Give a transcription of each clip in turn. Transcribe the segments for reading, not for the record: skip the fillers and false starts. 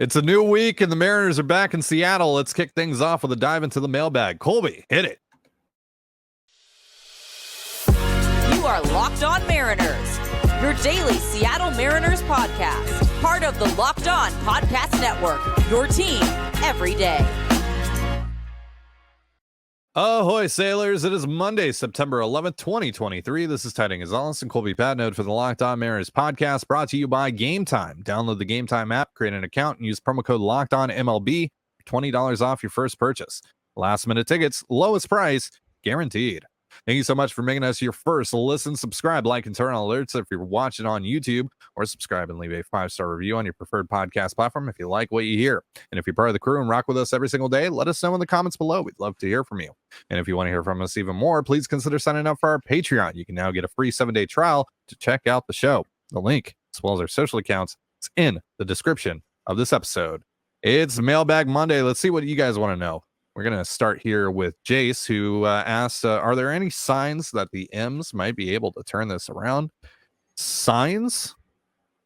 It's a new week and the Mariners are back in Seattle. Let's kick things off with a dive into the mailbag. Colby, hit it. You are Locked On Mariners, your daily Seattle Mariners podcast. Part of the Locked On Podcast Network, your team every day. Ahoy, sailors. It is Monday, September 11th, 2023. This is Trident and Colby Patnode for the Locked On Mariners podcast, brought to you by Gametime. Download the Gametime app, create an account, and use promo code LOCKEDONMLB for $20 off your first purchase. Last minute tickets, lowest price, guaranteed. Thank you so much for making us your first listen. Subscribe, like, and turn on alerts if you're watching on YouTube, or subscribe and leave a 5-star review on your preferred podcast platform if you like what you hear. And if you're part of the crew and rock with us every single day, let us know in the comments below. We'd love to hear from you. And if you want to hear from us even more, please consider signing up for our Patreon. You can now get a free 7-day trial to check out the show. The link, as well as our social accounts, is in the description of this episode. It's Mailbag Monday. Let's see what you guys want to know. We're going to start here with Jace, who asked, are there any signs that the M's might be able to turn this around? Signs?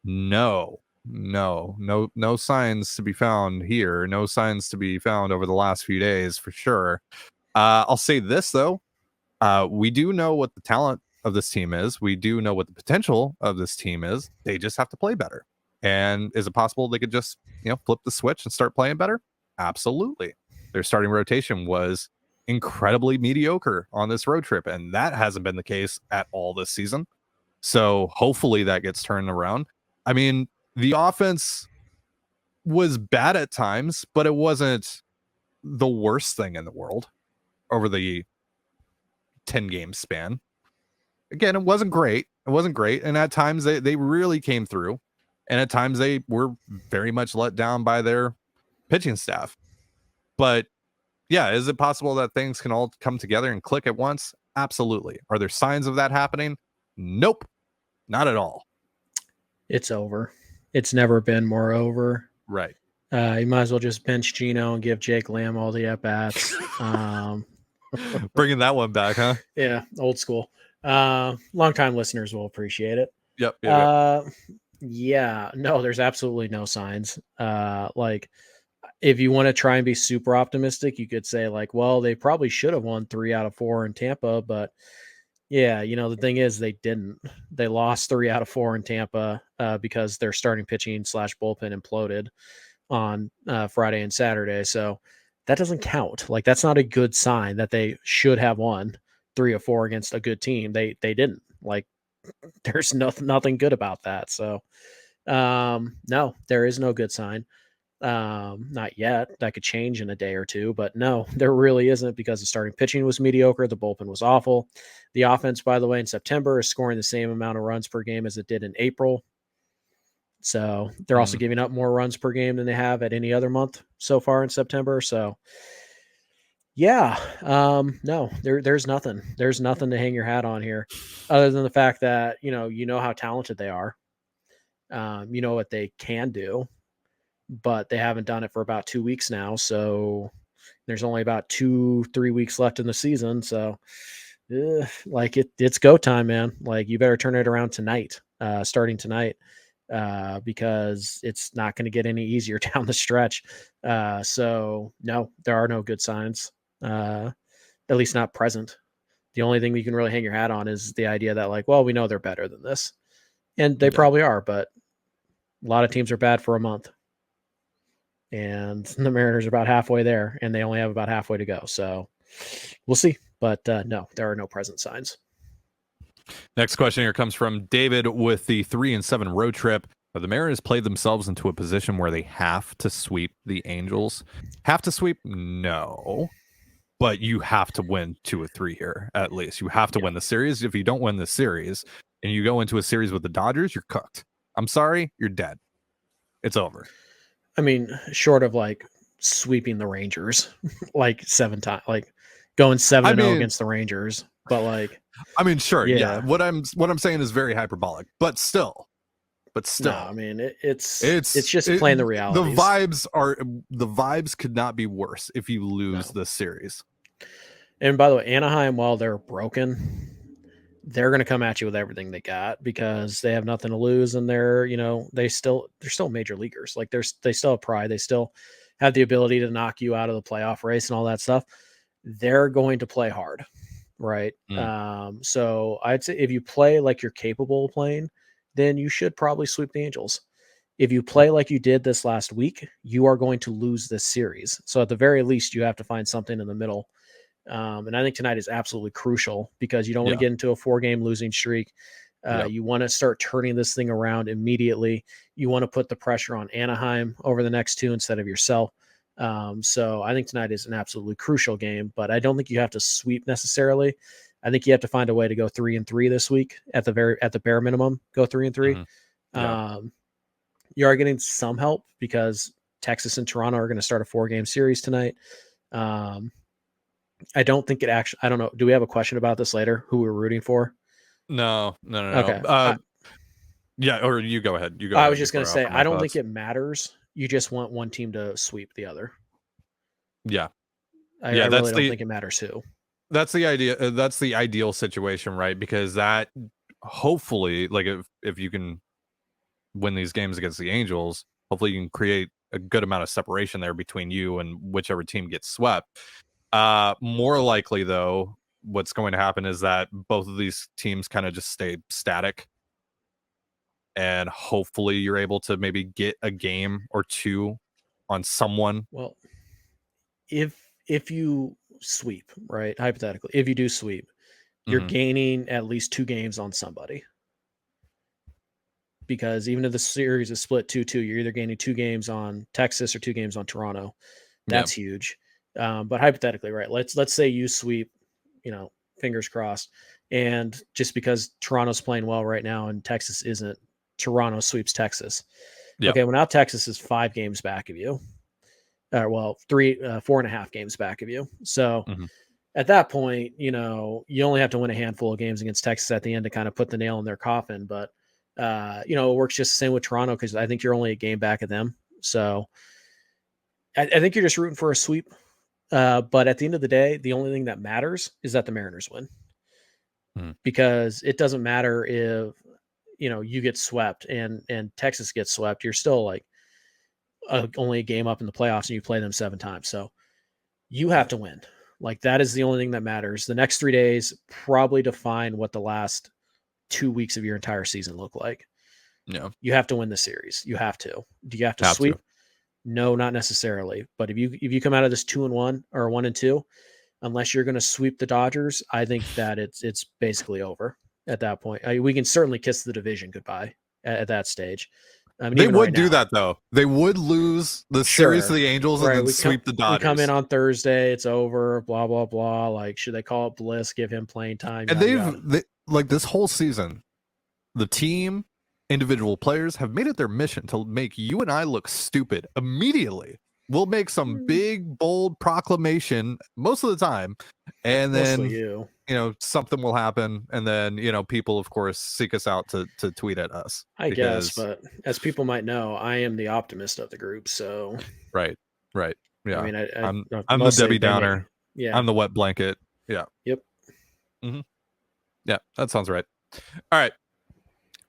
No signs to be found here. No signs to be found over the last few days for sure. I'll say this, though. We do know what the talent of this team is. We do know what the potential of this team is. They just have to play better. And is it possible they could just, flip the switch and start playing better? Absolutely. Their starting rotation was incredibly mediocre on this road trip, and that hasn't been the case at all this season. So hopefully that gets turned around. I mean, the offense was bad at times, but it wasn't the worst thing in the world over the 10-game span. Again, it wasn't great. And at times they really came through, and at times they were very much let down by their pitching staff. But yeah, is it possible that things can all come together and click at once? Absolutely. Are there signs of that happening? Nope, not at all. It's over. It's never been more over. Right. You might as well just bench Gino and give Jake Lamb all the at-bats. Bringing that one back, huh? Yeah, old school. Long-time listeners will appreciate it. Yep. Yeah, no, there's absolutely no signs. If you want to try and be super optimistic, you could say well, they probably should have won 3 out of 4 in Tampa, but yeah, the thing is they didn't. They lost 3 out of 4 in Tampa because their starting pitching / bullpen imploded on Friday and Saturday. So that doesn't count. That's not a good sign that they should have won 3 of 4 against a good team. They didn't. There's nothing good about that. So no, there is no good sign. Not yet. That could change in a day or two, but no, there really isn't, because the starting pitching was mediocre. The bullpen was awful. The offense, by the way, in September is scoring the same amount of runs per game as it did in April. So they're also giving up more runs per game than they have at any other month so far in September. So yeah, no, there's nothing. There's nothing to hang your hat on here other than the fact that, you know how talented they are. You know what they can do, but they haven't done it for about 2 weeks now. So there's only about 2-3 weeks left in the season. So it's go time, man. You better turn it around tonight, starting tonight, because it's not going to get any easier down the stretch. So no, there are no good signs, at least not present. The only thing you can really hang your hat on is the idea that we know they're better than this, and they probably are, but a lot of teams are bad for a month. And the Mariners are about halfway there, and they only have about halfway to go. So we'll see. But no, there are no present signs. Next question here comes from David with the 3-7 road trip. Have the Mariners played themselves into a position where they have to sweep the Angels? Have to sweep? No. But you have to win 2 or 3 here, at least. You have to win the series. If you don't win the series and you go into a series with the Dodgers, you're cooked. I'm sorry, you're dead. It's over. I mean, short of sweeping the Rangers 7 times, going 7-0 against the Rangers, but sure, yeah. What I'm saying is very hyperbolic, but still. No, I mean, it's just playing the reality. The vibes could not be worse if you lose this series. And by the way, Anaheim, while they're broken, they're going to come at you with everything they got because they have nothing to lose, and they're still major leaguers. Like they still have pride. They still have the ability to knock you out of the playoff race and all that stuff. They're going to play hard, right? So I'd say if you play like you're capable of playing, then you should probably sweep the Angels. If you play like you did this last week, you are going to lose this series. So at the very least, you have to find something in the middle. And I think tonight is absolutely crucial because you don't want to get into a 4-game losing streak. You want to start turning this thing around immediately. You want to put the pressure on Anaheim over the next 2 instead of yourself. So I think tonight is an absolutely crucial game, but I don't think you have to sweep necessarily. I think you have to find a way to go 3-3 this week at the bare minimum, go 3-3. You are getting some help because Texas and Toronto are going to start a 4-game series tonight. I don't think I don't know. Do we have a question about this later? Who we're rooting for? No. Okay. Or you go ahead. I was just going to say, I don't think it matters. You just want one team to sweep the other. Yeah. I really don't think it matters who. That's the idea. That's the ideal situation, right? Because that hopefully, like if you can win these games against the Angels, hopefully you can create a good amount of separation there between you and whichever team gets swept. More likely, though, what's going to happen is that both of these teams kind of just stay static. And hopefully you're able to maybe get a game or two on someone. Well, if you sweep, right? Hypothetically, if you do sweep, you're gaining at least 2 games on somebody. Because even if the series is split 2-2, you're either gaining 2 games on Texas or 2 games on Toronto. That's huge. But hypothetically, right? Let's say you sweep, fingers crossed. And just because Toronto's playing well right now and Texas isn't, Toronto sweeps Texas. Okay, well, now Texas is 5 games back of you. 4.5 games back of you. So at that point, you only have to win a handful of games against Texas at the end to kind of put the nail in their coffin. But, it works just the same with Toronto because I think you're only a game back of them. So I think you're just rooting for a sweep. But at the end of the day, the only thing that matters is that the Mariners win. Because it doesn't matter if, you get swept and Texas gets swept. You're still like only a game up in the playoffs and you play them 7 times. So you have to win. Like that is the only thing that matters. The next 3 days probably define what the last 2 weeks of your entire season look like. Yeah. You have to win the series. You have to. Do you have to sweep? No, not necessarily. But if you come out of this 2-1 or 1-2, unless you're going to sweep the Dodgers, I think that it's basically over at that point. We can certainly kiss the division goodbye at that stage. They would do that though. They would lose the series to the Angels and then sweep the Dodgers. We come in on Thursday, it's over, blah, blah, blah. Like, should they call it bliss, give him playing time? And they like this whole season, the team, individual players have made it their mission to make you and I look stupid immediately. We'll make some big, bold proclamation most of the time. And then, something will happen. And then, people, of course, seek us out to tweet at us. I guess, but as people might know, I am the optimist of the group. So, right. Yeah. I mean, I'm the Debbie Downer. Yeah. I'm the wet blanket. Yeah. Yep. Yeah, that sounds right. All right.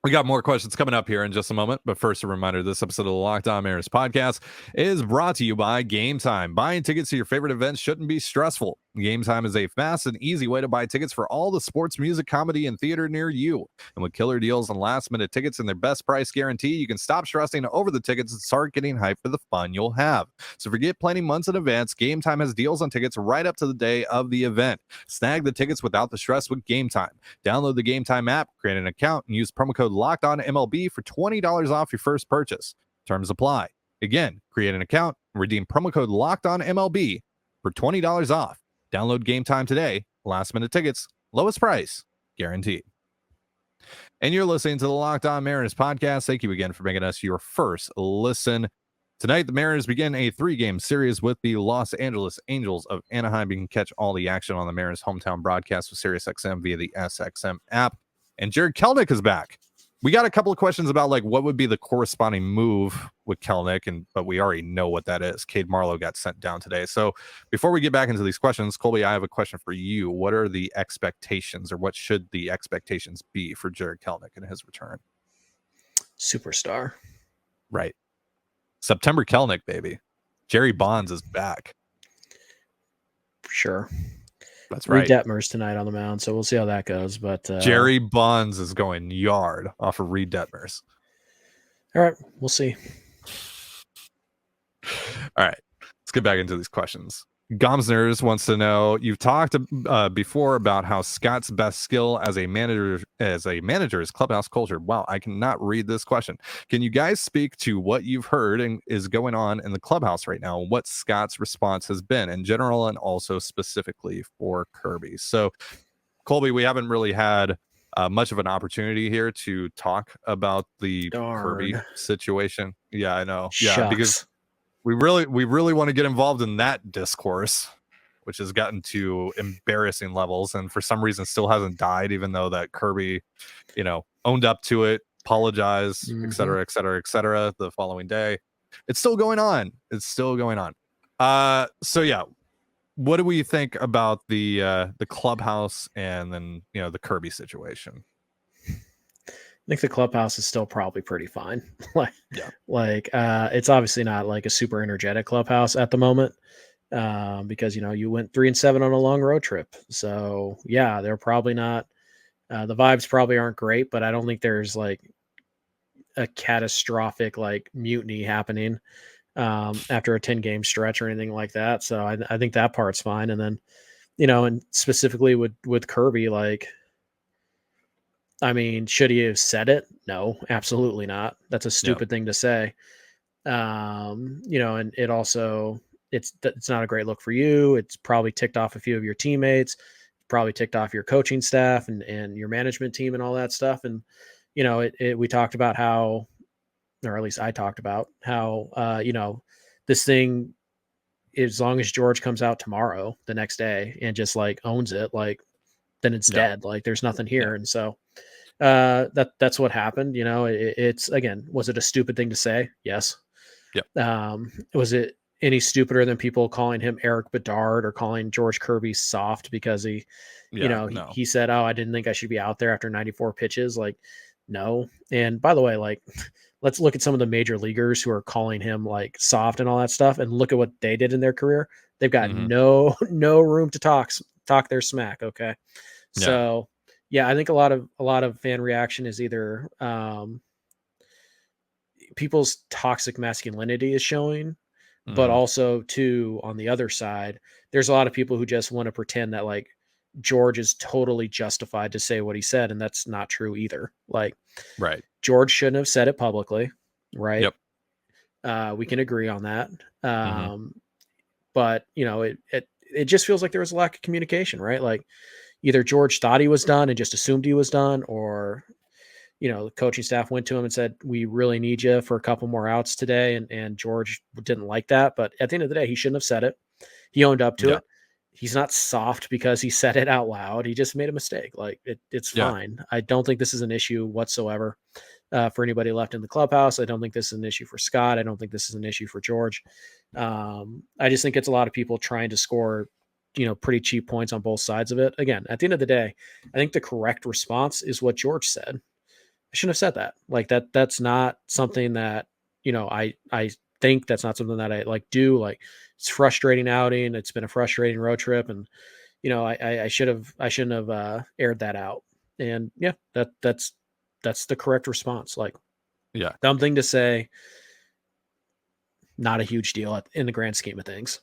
We got more questions coming up here in just a moment, but first a reminder, this episode of the Locked On Mariners podcast is brought to you by Gametime. Buying tickets to your favorite events shouldn't be stressful. Gametime is a fast and easy way to buy tickets for all the sports, music, comedy, and theater near you. And with killer deals and last-minute tickets and their best price guarantee, you can stop stressing over the tickets and start getting hyped for the fun you'll have. So forget planning months in advance. Gametime has deals on tickets right up to the day of the event. Snag the tickets without the stress with Gametime. Download the Gametime app, create an account, and use promo code LOCKEDONMLB for $20 off your first purchase. Terms apply. Again, create an account and redeem promo code LOCKEDONMLB for $20 off. Download Gametime today. Last minute tickets, lowest price, guaranteed. And you're listening to the Locked On Mariners podcast. Thank you again for making us your first listen. Tonight, the Mariners begin a 3-game series with the Los Angeles Angels of Anaheim. You can catch all the action on the Mariners hometown broadcast with SiriusXM via the SXM app. And Jared Kelenic is back. we got a couple of questions about like what would be the corresponding move with Kelenic, but we already know what that is. Cade Marlowe got sent down today. So before we get back into these questions, Colby, I have a question for you. What are the expectations, or what should the expectations be for Jared Kelenic and his return? Superstar. Right. September Kelenic, baby. Jerry Bonds is back. Sure. That's right. Reed Detmers tonight on the mound, so we'll see how that goes. But Jerry Bonds is going yard off of Reed Detmers. All right, we'll see. All right, let's get back into these questions. Gomsners wants to know, you've talked before about how Scott's best skill as a manager is clubhouse culture. Wow, I cannot read this question. Can you guys speak to what you've heard and is going on in the clubhouse right now? What Scott's response has been in general and also specifically for Kirby? So, Colby, we haven't really had much of an opportunity here to talk about the Kirby situation. Yeah, I know. Shucks. Yeah, because we really want to get involved in that discourse, which has gotten to embarrassing levels, and for some reason still hasn't died, even though that Kirby, owned up to it, apologized, et cetera, et cetera, et cetera, the following day. It's still going on. So yeah, what do we think about the clubhouse and then the Kirby situation? I think the clubhouse is still probably pretty fine. It's obviously not like a super energetic clubhouse at the moment because, you went 3-7 on a long road trip. So yeah, they're probably not, the vibes probably aren't great, but I don't think there's like a catastrophic like mutiny happening after a 10-game stretch or anything like that. So I think that part's fine. And then, and specifically with Kirby, like, I mean, should he have said it? No, absolutely not. That's a stupid thing to say. And it also, it's not a great look for you. It's probably ticked off a few of your teammates, probably ticked off your coaching staff and your management team and all that stuff. And, we talked about how, or at least I talked about how, this thing, as long as George comes out tomorrow, the next day, and just like owns it, like, then it's dead. Like there's nothing here. And so that's what happened. It's, again, was it a stupid thing to say? Yes. Was it any stupider than people calling him Eric Bedard or calling George Kirby soft because he said, oh, I didn't think I should be out there after 94 pitches. Like, no. And by the way, like, let's look at some of the major leaguers who are calling him like soft and all that stuff and look at what they did in their career. They've got no room to talk their smack. Okay. So yeah, I think a lot of fan reaction is either people's toxic masculinity is showing, but also too, on the other side, there's a lot of people who just want to pretend that like George is totally justified to say what he said. And that's not true either. Like, right. George shouldn't have said it publicly. Right. Yep. We can agree on that. But it just feels like there was a lack of communication, right? Like either George thought he was done and just assumed he was done, or, the coaching staff went to him and said, we really need you for a couple more outs today. And George didn't like that, but at the end of the day, he shouldn't have said it. He owned up to it. He's not soft because he said it out loud. He just made a mistake. Like it's fine. I don't think this is an issue whatsoever for anybody left in the clubhouse. I don't think this is an issue for Scott. I don't think this is an issue for George. I just think it's a lot of people trying to score, pretty cheap points on both sides of it. Again, at the end of the day, I think the correct response is what George said. I shouldn't have said that. Like that's not something that, I think that's not something that I like do. Like it's frustrating outing. It's been a frustrating road trip. And, I shouldn't have aired that out. And yeah, that's the correct response. Like, dumb thing to say, not a huge deal in the grand scheme of things.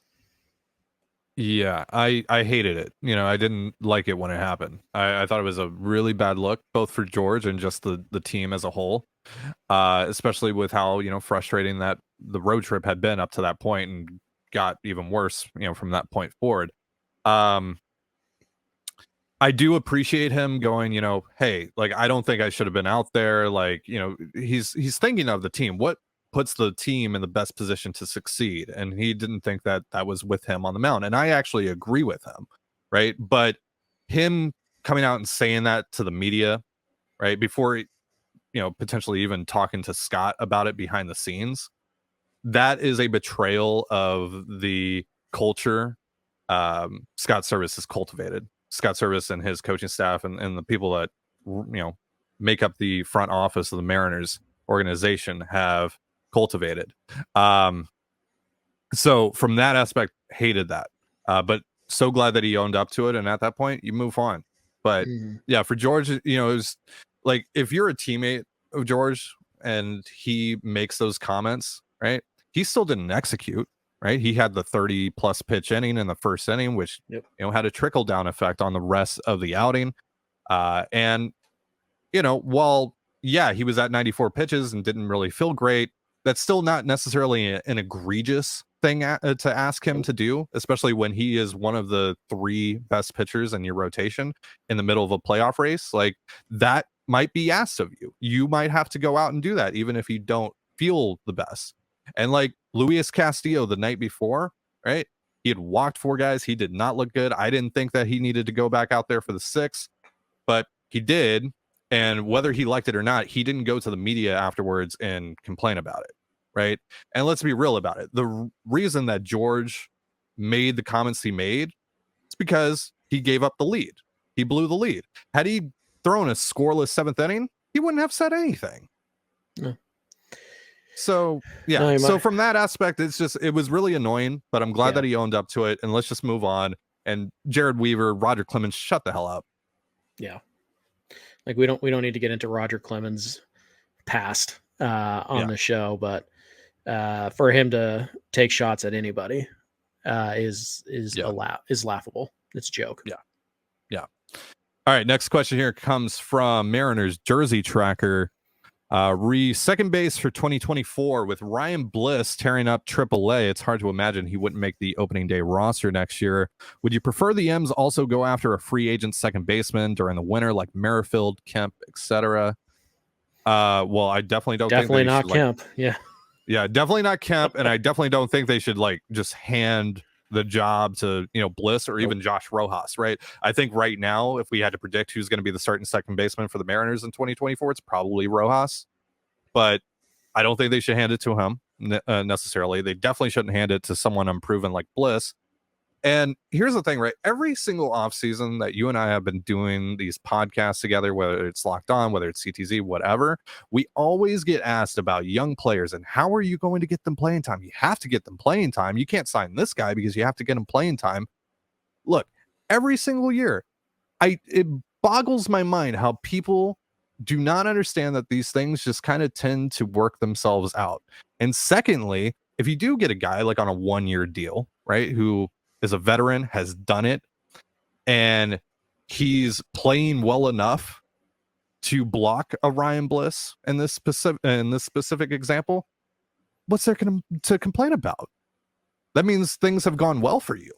Yeah, I hated it. I didn't like it when it happened. I thought it was a really bad look, both for George and just the team as a whole, especially with how, frustrating that the road trip had been up to that point and got even worse, from that point forward. I do appreciate him going, hey, like, I don't think I should have been out there. Like, he's thinking of the team. What puts the team in the best position to succeed? And he didn't think that was with him on the mound. And I actually agree with him, right? But him coming out and saying that to the media, right, before potentially even talking to Scott about it behind the scenes. That is a betrayal of the culture Scott Service has cultivated. Scott Service and his coaching staff and the people that make up the front office of the Mariners organization have cultivated. So from that aspect, hated that. But so glad that he owned up to it. And at that point, you move on. But yeah, for George, it was like, if you're a teammate of George and he makes those comments, right? He still didn't execute, right? He had the 30 plus pitch inning in the first inning, which, had a trickle down effect on the rest of the outing. And, while, he was at 94 pitches and didn't really feel great, that's still not necessarily an egregious thing to ask him to do, especially when he is one of the 3 best pitchers in your rotation in the middle of a playoff race. Like, that might be asked of you. You might have to go out and do that, even if you don't feel the best. And like Luis Castillo the night before, right? He had walked 4 guys. He did not look good. I didn't think that he needed to go back out there for the 6th, but he did. And whether he liked it or not, he didn't go to the media afterwards and complain about it, right? And let's be real about it. The reason that George made the comments he made is because he gave up the lead. He blew the lead. Had he thrown a scoreless 7th inning, he wouldn't have said anything. No. So, so from that aspect, it was really annoying, but I'm glad that he owned up to it. And let's just move on. And Jared Weaver, Roger Clemens, shut the hell up. Yeah. Like, we don't need to get into Roger Clemens' past on the show, but for him to take shots at anybody is laughable. It's a joke. Yeah. All right. Next question here comes from Mariners Jersey Tracker. Second base for 2024 with Ryan Bliss tearing up AAA. It's hard to imagine he wouldn't make the opening day roster next year. Would you prefer the M's also go after a free agent second baseman during the winter, like Merrifield, Kemp, etc.? Well, I definitely don't think they not should, Kemp. Yeah, definitely not Kemp, and I definitely don't think they should just hand the job to Bliss or even Josh Rojas, right? I think right now, if we had to predict who's going to be the starting second baseman for the Mariners in 2024, it's probably Rojas, but I don't think they should hand it to him necessarily. They definitely shouldn't hand it to someone unproven like Bliss. And here's the thing, right? Every single offseason that you and I have been doing these podcasts together, whether it's Locked On, whether it's CTZ, whatever, we always get asked about young players and how are you going to get them playing time? You have to get them playing time. You can't sign this guy because you have to get him playing time. Look, every single year, it boggles my mind how people do not understand that these things just kind of tend to work themselves out. And secondly, if you do get a guy like on a 1-year deal, right, who is a veteran, has done it, and he's playing well enough to block a Ryan Bliss in this specific example, what's there to complain about? That means things have gone well for you.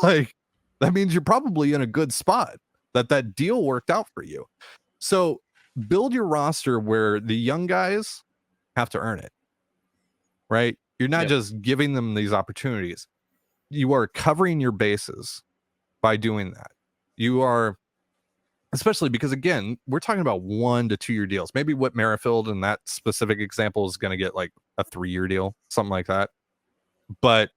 That means you're probably in a good spot, that deal worked out for you. So build your roster where the young guys have to earn it, right? You're not just giving them these opportunities. You are covering your bases by doing that. You are, especially because, again, we're talking about 1 to 2 year deals. Maybe Whit Merrifield in that specific example is going to get like a 3-year deal, something like that. But,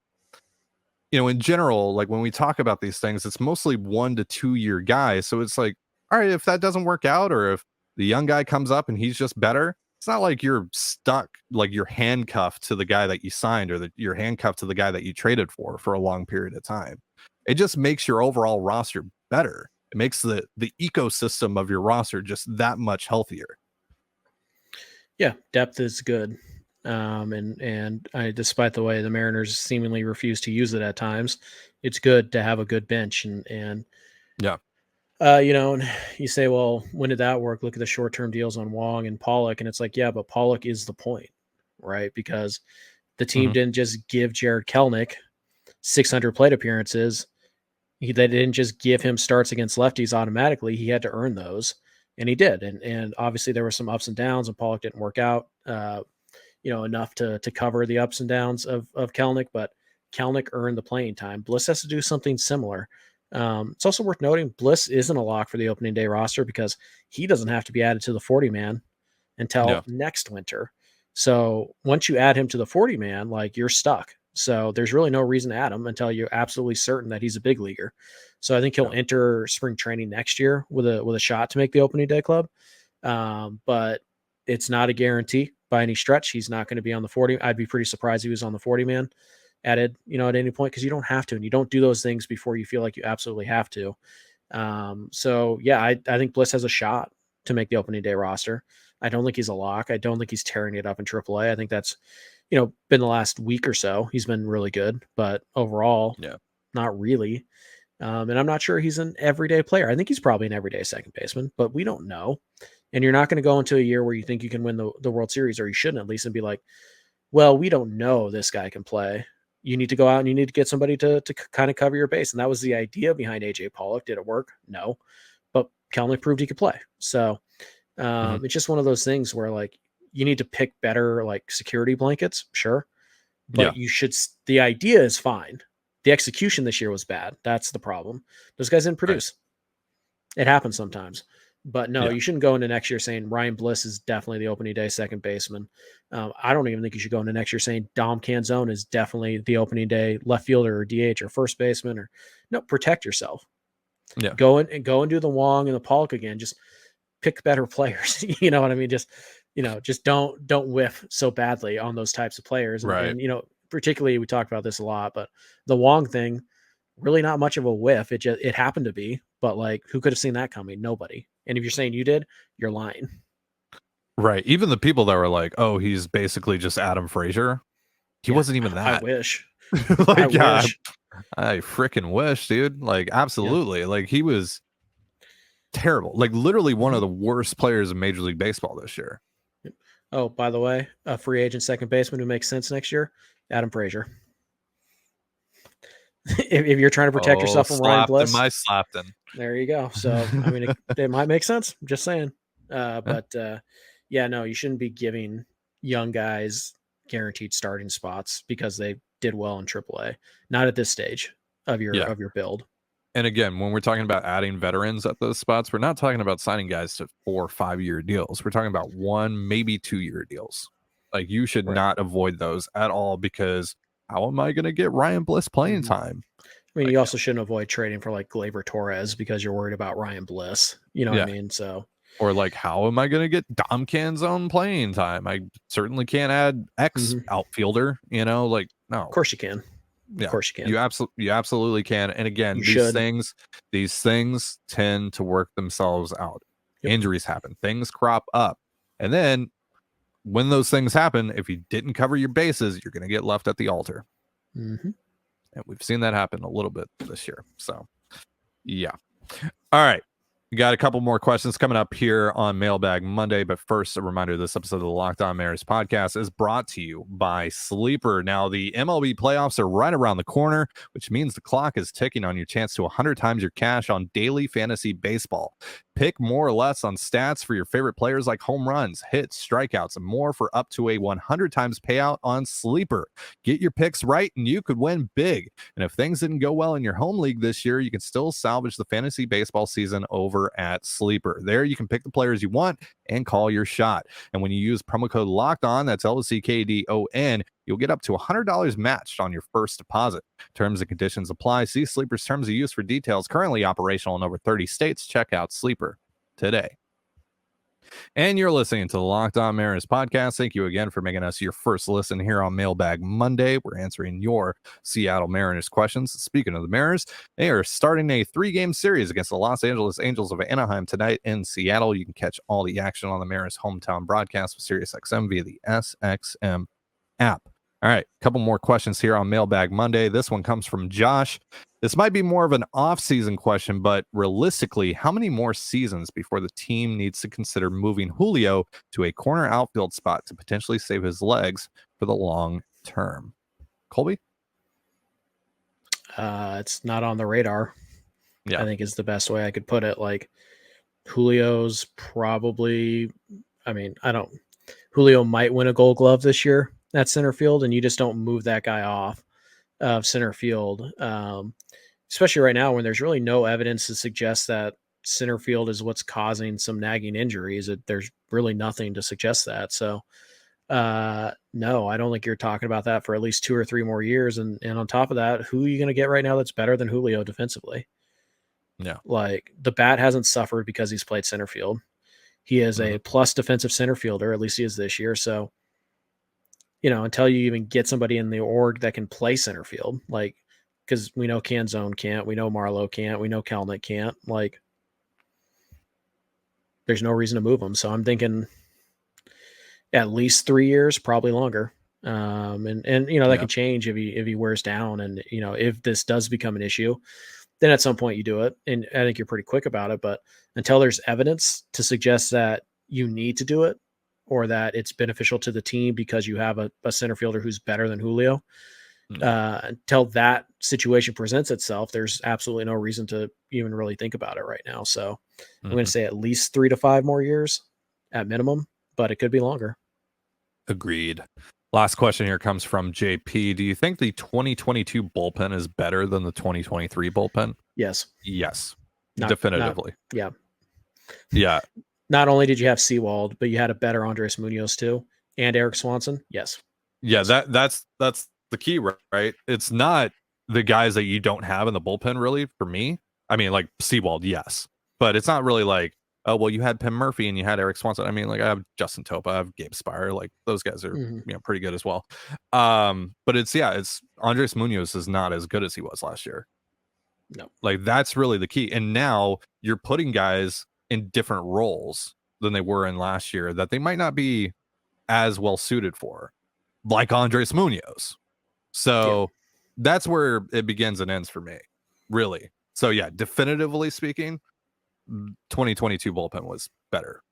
in general, like when we talk about these things, it's mostly 1 to 2 year guys. So it's like, all right, if that doesn't work out, or if the young guy comes up and he's just better, it's not like you're stuck, like you're handcuffed to the guy that you signed, or that you're handcuffed to the guy that you traded for a long period of time. It just makes your overall roster better. It makes the ecosystem of your roster just that much healthier. Yeah, depth is good. And despite the way the Mariners seemingly refuse to use it at times, it's good to have a good bench. And and you say, well, when did that work? Look at the short-term deals on Wong and Pollock. And it's like, yeah, but Pollock is the point, right? Because the team didn't just give Jared Kelenic 600 plate appearances. They didn't just give him starts against lefties automatically. He had to earn those, and he did. And obviously there were some ups and downs, and Pollock didn't work out, enough to cover the ups and downs of Kelenic, but Kelenic earned the playing time. Bliss has to do something similar. It's also worth noting Bliss isn't a lock for the opening day roster because he doesn't have to be added to the 40-man until next winter. So once you add him to the 40-man, like you're stuck. So there's really no reason to add him until you're absolutely certain that he's a big leaguer. So I think he'll enter spring training next year with a shot to make the opening day club. But it's not a guarantee by any stretch. He's not going to be on the 40. I'd be pretty surprised if he was on the 40-man added, at any point, because you don't have to, and you don't do those things before you feel like you absolutely have to. So yeah, I think Bliss has a shot to make the opening day roster. I don't think he's a lock. I don't think he's tearing it up in AAA. I think that's, been the last week or so. He's been really good, but overall, not really. And I'm not sure he's an everyday player. I think he's probably an everyday second baseman, but we don't know. And you're not going to go into a year where you think you can win the World Series, or you shouldn't at least, and be like, well, we don't know this guy can play. You need to go out and you need to get somebody to kind of cover your base. And that was the idea behind AJ Pollock. Did it work? No. But Kelenic proved he could play. So it's just one of those things where, like, you need to pick better, like, security blankets. Sure. But you should, the idea is fine. The execution this year was bad. That's the problem. Those guys didn't produce. Right. It happens sometimes. But no, you shouldn't go into next year saying Ryan Bliss is definitely the opening day second baseman. I don't even think you should go into next year saying Dom Canzone is definitely the opening day left fielder or DH or first baseman. Or no, protect yourself. Yeah, go and do the Wong and the Pollock again. Just pick better players. You know what I mean? Just don't whiff so badly on those types of players. And, and particularly, we talked about this a lot, but the Wong thing, really not much of a whiff. It happened to be, but, like, who could have seen that coming? Nobody. And if you're saying you did, you're lying. Right. Even the people that were like, oh, he's basically just Adam Frazier. He wasn't even that. I wish. Like, I freaking wish, dude. Like, absolutely. Like, he was terrible. Like, literally one of the worst players in Major League Baseball this year. Oh, by the way, a free agent second baseman who makes sense next year, Adam Frazier. If you're trying to protect yourself from Ryan Bliss, there you go. So, I mean, it might make sense. I'm just saying. But no, you shouldn't be giving young guys guaranteed starting spots because they did well in AAA. Not at this stage of your build. And again, when we're talking about adding veterans at those spots, we're not talking about signing guys to 4 or 5 year deals. We're talking about 1, maybe 2 year deals. Like, you should not avoid those at all, because how am I going to get Ryan Bliss playing time? I mean, you also shouldn't avoid trading for, like, Gleyber Torres because you're worried about Ryan Bliss. You know what I mean? So, or, like, how am I going to get Dom Canzone playing time? I certainly can't add X outfielder. Like, no. Of course you can. Yeah, of course you can. You absolutely can. And again, these things tend to work themselves out. Yep. Injuries happen, things crop up, and then when those things happen, if you didn't cover your bases, you're going to get left at the altar. And we've seen that happen a little bit this year. So, yeah. All right. We got a couple more questions coming up here on Mailbag Monday. But first, a reminder, this episode of the Locked On Mariners podcast is brought to you by Sleeper. Now, the MLB playoffs are right around the corner, which means the clock is ticking on your chance to 100 times your cash on daily fantasy baseball. Pick more or less on stats for your favorite players, like home runs, hits, strikeouts, and more, for up to a 100 times payout on Sleeper. Get your picks right and you could win big. And if things didn't go well in your home league this year, you can still salvage the fantasy baseball season over at Sleeper. There you can pick the players you want and call your shot. And when you use promo code Locked On, that's LOCKDON, you'll get up to $100 matched on your first deposit. Terms and conditions apply. See Sleeper's terms of use for details. Currently operational in over 30 states. Check out Sleeper today. And you're listening to the Locked On Mariners podcast. Thank you again for making us your first listen here on Mailbag Monday. We're answering your Seattle Mariners questions. Speaking of the Mariners, they are starting a 3-game series against the Los Angeles Angels of Anaheim tonight in Seattle. You can catch all the action on the Mariners hometown broadcast with SiriusXM via the SXM app. All right, a couple more questions here on Mailbag Monday. This one comes from Josh. This might be more of an off-season question, but realistically, how many more seasons before the team needs to consider moving Julio to a corner outfield spot to potentially save his legs for the long term? Colby? It's not on the radar. I think is the best way I could put it. Like, Julio's probably, Julio might win a Gold Glove this year at center field, and you just don't move that guy off of center field, especially right now when there's really no evidence to suggest that center field is what's causing some nagging injuries. There's really nothing to suggest that. So, no, I don't think you're talking about that for at least 2 or 3 more years. And on top of that, who are you going to get right now that's better than Julio defensively? Yeah. Like, the bat hasn't suffered because he's played center field. He is a plus defensive center fielder, at least he is this year. So, until you even get somebody in the org that can play center field, like, because we know Canzone can't, we know Marlowe can't, we know Kelenic can't, like, there's no reason to move him. So I'm thinking at least 3 years, probably longer. And that can change if he wears down. And, if this does become an issue, then at some point you do it. And I think you're pretty quick about it. But until there's evidence to suggest that you need to do it or that it's beneficial to the team because you have a center fielder who's better than Julio, until that situation presents itself, there's absolutely no reason to even really think about it right now. So I'm going to say at least 3 to 5 more years at minimum, but it could be longer. Agreed. Last question here comes from JP. Do you think the 2022 bullpen is better than the 2023 bullpen? Yes. Yes. Definitively. Yeah. Not only did you have Sewald, but you had a better Andres Munoz too, and Eric Swanson. Yes. Yeah, that's the key, right? It's not the guys that you don't have in the bullpen, really, for me. I mean, like Sewald, yes. But it's not really like, oh, well, you had Pim Murphy and you had Eric Swanson. I mean, like, I have Justin Topa, I have Gabe Spire. Like, those guys are pretty good as well. But it's Andres Munoz is not as good as he was last year. No. Like, that's really the key. And now you're putting guys in different roles than they were in last year that they might not be as well suited for, like Andres Munoz. So that's where it begins and ends for me, really. So yeah, definitively speaking, 2022 bullpen was better,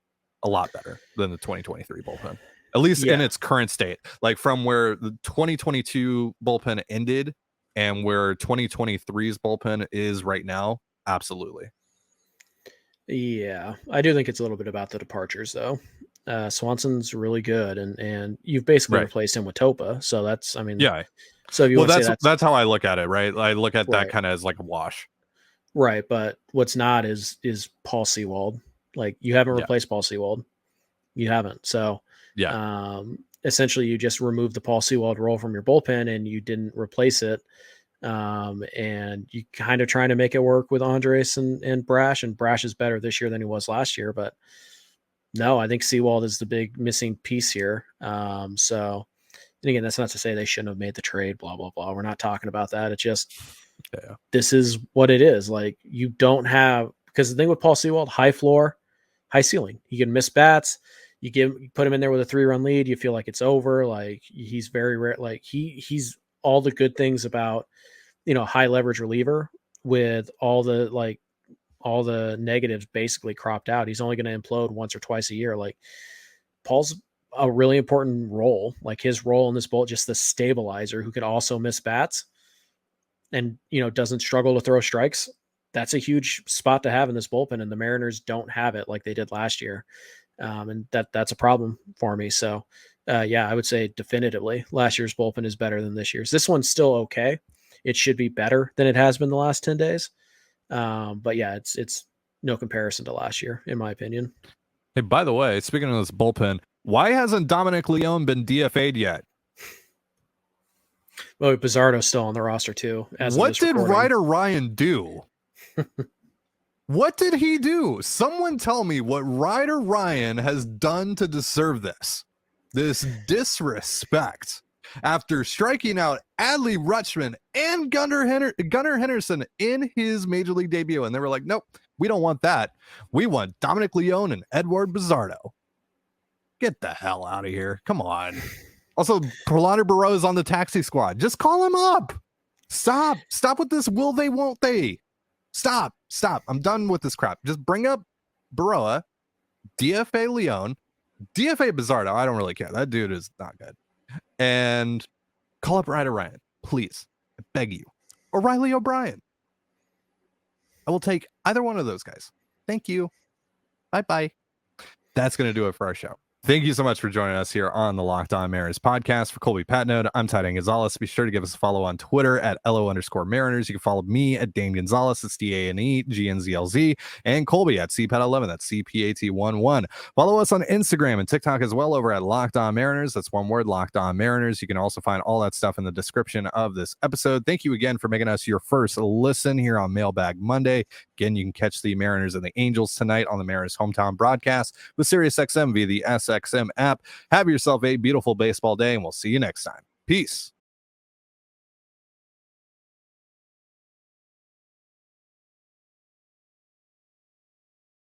a lot better than the 2023 bullpen, at least in its current state. Like from where the 2022 bullpen ended and where 2023's bullpen is right now, absolutely. Yeah, I do think it's a little bit about the departures, though. Swanson's really good, and you've basically replaced him with Topa. So that's, I mean, So if you want to say that's how I look at it, right? I look at that kind of as like a wash, right? But what's not is Paul Sewald. Like, you haven't replaced Paul Sewald, you haven't. So essentially, you just removed the Paul Sewald role from your bullpen, and you didn't replace it. And you kind of trying to make it work with Andres and Brash, and Brash is better this year than he was last year. But no, I think Sewald is the big missing piece here. So, and again, that's not to say they shouldn't have made the trade, blah, blah, blah. We're not talking about that. It's just, this is what it is. Like, you don't have, because the thing with Paul Sewald, high floor, high ceiling. You can miss bats. You put him in there with a 3-run lead. You feel like it's over. Like, he's very rare. Like, he's all the good things about, high leverage reliever with all the negatives basically cropped out. He's only going to implode once or twice a year. Like, Paul's a really important role. Like, his role in this bowl, just the stabilizer who could also miss bats and, doesn't struggle to throw strikes. That's a huge spot to have in this bullpen. And the Mariners don't have it like they did last year. And that's a problem for me. So I would say definitively last year's bullpen is better than this year's. This one's still okay. It should be better than it has been the last 10 days. But yeah, it's no comparison to last year, in my opinion. Hey, by the way, speaking of this bullpen, why hasn't Dominic Leone been DFA'd yet? Well, Bizzardo's still on the roster too. What did Ryder Ryan do? What did he do? Someone tell me what Ryder Ryan has done to deserve this disrespect. After striking out Adley Rutschman and Gunnar Henderson in his major league debut. And they were like, nope, we don't want that. We want Dominic Leone and Edward Bizzardo. Get the hell out of here. Come on. Also, Prolonder Barreau is on the taxi squad. Just call him up. Stop with this will they, won't they. Stop. I'm done with this crap. Just bring up Barreau, DFA Leone, DFA Bizzardo. I don't really care. That dude is not good. And call up Ryder Ryan, please. I beg you. Or Riley O'Brien. I will take either one of those guys. Thank you. Bye-bye. That's going to do it for our show. Thank you so much for joining us here on the Locked On Mariners podcast. For Colby Patnode, I'm Trident Gonzalez. Be sure to give us a follow on Twitter at LO_Mariners. You can follow me at Dane Gonzalez. It's DANEGNZLZ. And Colby at CPAT11. That's CPAT11. Follow us on Instagram and TikTok as well over at Locked On Mariners. That's one word, Locked On Mariners. You can also find all that stuff in the description of this episode. Thank you again for making us your first listen here on Mailbag Monday. Again, you can catch the Mariners and the Angels tonight on the Mariners hometown broadcast with SiriusXM via the SXM app. Have yourself a beautiful baseball day, and we'll see you next time. Peace.